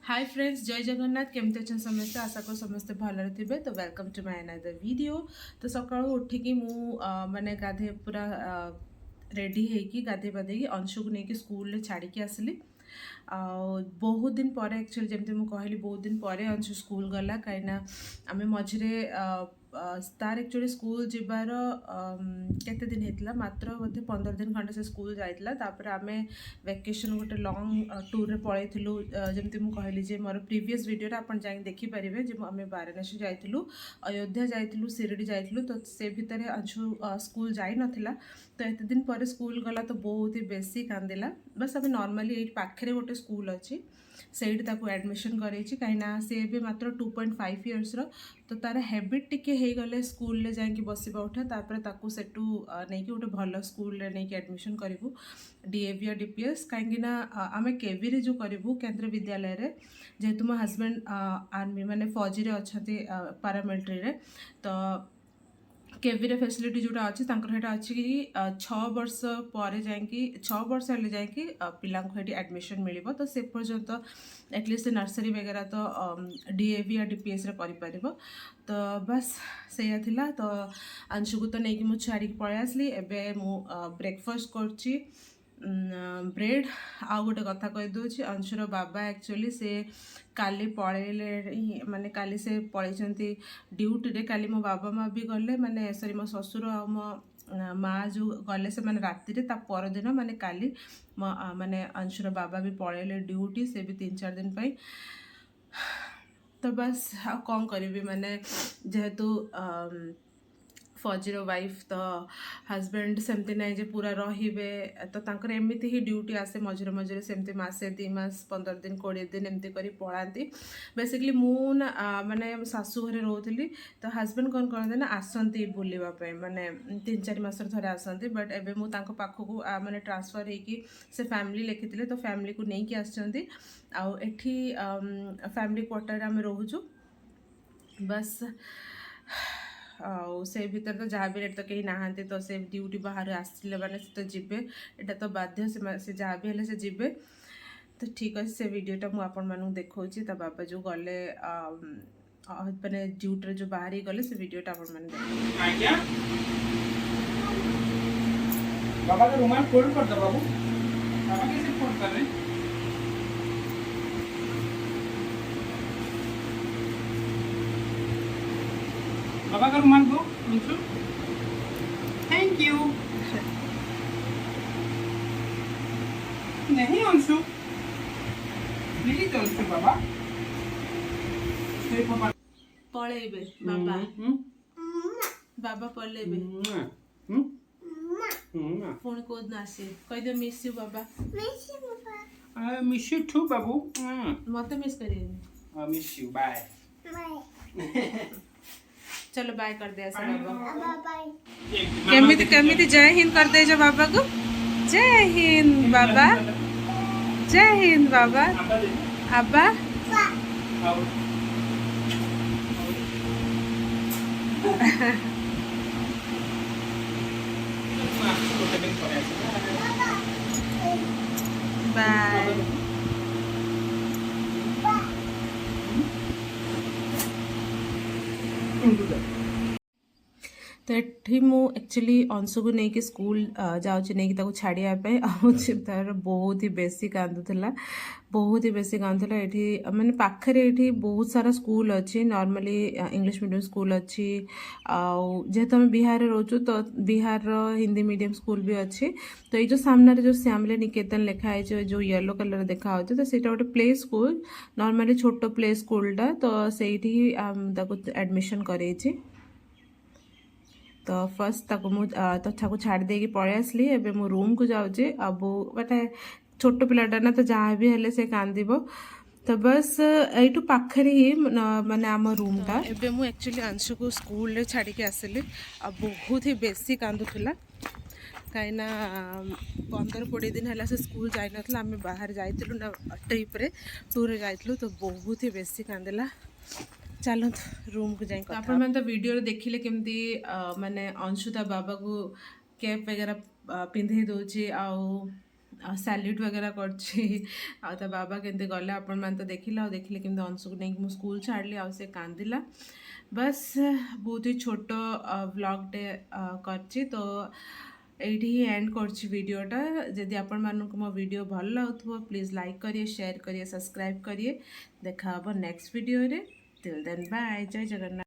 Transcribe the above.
Hi friends, जय जगन्नाथ। केमती अच्छा समस्ते, आशा कर समस्ते भलरे थे। तो welcome to my another video. तो सकाळू उठिकी मु माने गाधे पूरा रेडी होगी गाधे पाधे अंशु को लेकिन स्कूल छाड़ी आसली। बहुत दिन पर एक्चुअली जमती मुझे कहली बहुत दिन पर अंशु स्कूल गला कहीं आम मझे तार एक्चुअली स्कूल जीवार केते दिन होता मात्र बोधे 15 दिन खंडे से स्कूल जाइला। तापर आम वेकेशन गोटे लॉन्ग टूर रे पळेथिलु। जमती मुझे कहली जे मोर प्रीवियस वीडियो आप देखिपारे जे आम वाराणसी जाइलु, अयोध्या जाइलु, शिरडी जाइलु। तो से भितर अंशु स्कूल जाई नथिला। तो एत दिन पर स्कूल गला तो बहुत ही बेसी कांदिला। बस आम नॉर्मली ये पाखे गोटे स्कूल अच्छी ସେଇଠି ତାକୁ ଆଡ଼ମିସନ୍ କରେଇଛି କାହିଁକିନା ସେ ଏବେ ମାତ୍ର 2.5 ଇୟର୍ସର। ତ ତାର ହ୍ୟାବିଟ୍ ଟିକେ ହେଇଗଲେ ସ୍କୁଲରେ ଯାଇକି ବସିବା ଉଠା, ତାପରେ ତାକୁ ସେଠୁ ନେଇକି ଗୋଟେ ଭଲ ସ୍କୁଲରେ ନେଇକି ଆଡ଼ମିସନ୍ କରିବୁ, ଡିଏଭି या ଡିପିଏସ୍। କାହିଁକିନା ଆମେ କେଭିରେ ଯେଉଁ କରିବୁ କେନ୍ଦ୍ର ବିଦ୍ୟାଳୟରେ, ଯେହେତୁ ମୋ ହଜବେଣ୍ଡ ଆର୍ମି ମାନେ ଫୌଜିରେ ଅଛନ୍ତି ପାରାମିଲିଟାରୀରେ। ତ केविरे फैसिलिटी जोटा अच्छी सेटा अच्छी कि 6 वर्ष पर जाकि 6 वर्ष हेल्ले जाकि पिला एडमिशन मिल। तो से पर्यंत एटलिस्ट नर्सरी वगैरह तो डीएवी या डीपीएस रे करि परिबो। तो बस सैया थिला। तो अंशु को तो नहीं मुझे छाड़ी पळै आसली। एबे मु ब्रेकफास्ट करची ब्रेड। आउ गोटे कथा कहीदे अंशुर बाबा एक्चुअली से काली पळेले माने काली से पळैचंती ड्यूटी रे। काली मो बाबा माँ भी गले माने सॉरी मो ससुर आ मो माँ जो गले से माने राति रे ता पर दिन माने काली माने अंशुर बाबा भी पळेले ड्यूटी, से भी 3-4 दिन पाई। तो बस कौन करी माने जेहेतु फौजीर वाइफ तो हजबैंड सेमती ना जे पूरा रहिबे। तो तांकर एमती ही ड्यूटी आसे मझे मझे सेमती मासे 2 मास 15 दिन 20 दिन एमती करी पळांती। बेसिकली मु माने सासू घरे रोथली। तो हजबैंड कौन करते ना आसती बुलवा माने 3-4 मास थे आसती। बट एबे मु तांको पाखकू माने ट्रांसफर होगी से फैमिली लिखिते। तो फैमिली को नहीं कि आसचंती आउ एठी फैमिली क्वार्टर आम रोचु। बस से भीतर तो जहाँ भी तो कहीं नहांती। तो से ड्यूटी बाहर आसले मैंने तो जीवे, एटा तो बाध्य से जहाँ भी हेले से जीवे। तो ठीक अच्छे से वीडियोटा मुझे आपण मानू देखौची। ता बाबा जो गले माने ड्यूटी जो बाहर ही गले से वीडियोटा आपण माने आज्ञा बाबा का रुमाल फोल्ड कर दो। बाबू बाबा कैसे फोल्ड कर रहे हैं? बाबा का रुमाल दो अंशु। Thank you. नहीं अंशु प्लीज अंशु बाबा पळेबे बाबा बाबा पळेबे पुणी कोद आसे कहि दे मिस यू बाबा। आई मिस यू टू बाबू। मते मिस करिए। I miss you bye bye. चलो बाय कर दे ऐसा बाबा। केमिति केमिति जय हिंद कर दे जो बाबा को। जय हिंद बाबा, जय हिंद बाबा। अब्बा बाय। तो ये एक्चुअली अंशु को लेकिन स्कूल जाऊँगी नहीं छाड़ापी तार बहुत ही बेसी कांदुला, बहुत ही बेसी कांदुला। ये मैंने पाखे ये बहुत सारा स्कूल अच्छी नॉर्मली इंग्लिश मीडियम स्कूल अच्छी। जेहेतु आम बिहार रोचु तो बिहार हिंदी मीडियम स्कूल भी अच्छी। तो ये जो सामने जो श्यामले निकेतन लिखाई जो येलो कलर देखा तो से गोटे प्ले स्कूल नॉर्मली छोट प्ले स्कूलटा। तो से एडमिशन कर। तो फर्स्ट ताको मु तथाको छाड़ देगी पळै आसली। एबे मु रूम को जाउजे। अब बट छोट पिलाटा ना तो जहाँ भी हेले से कांदिबो। तो बस यू पाखे ही माने आम रूमटा। एबे मु एक्चुअली अंशु को स्कूल रे छाड़ी के आसली। अब बहुत ही बेसी कांदुला कहीं 15-20 दिन है से स्कूल जाई नथला। आम बाहर जाइलु ना ट्रिप रे टूर जाइलु। तो बहुत ही बेसी कांदिला। चलो रूम को जाए। आप तो वीडियो देखिले केमती माने अंशु ता बाबा को कैप वगैरह पिंधे दौची सैल्यूट वगैरह करछि आ ता बाबा केमते गले आपण मान तो देखिला देखिले केमते अंशु को नहीं स्कूल छाड़ली आ से कांदिला बस बहुत ही छोट व्लॉगटे करछि तो एठी ही एंड करछि वीडियोटा जदि आपण मानक मो वीडियो भल लागुथबो प्लीज लाइक करिए शेयर करिए सब्सक्राइब करिए देखा हबो नेक्स्ट वीडियो रे टिल देन बाय जय जगन्नाथ।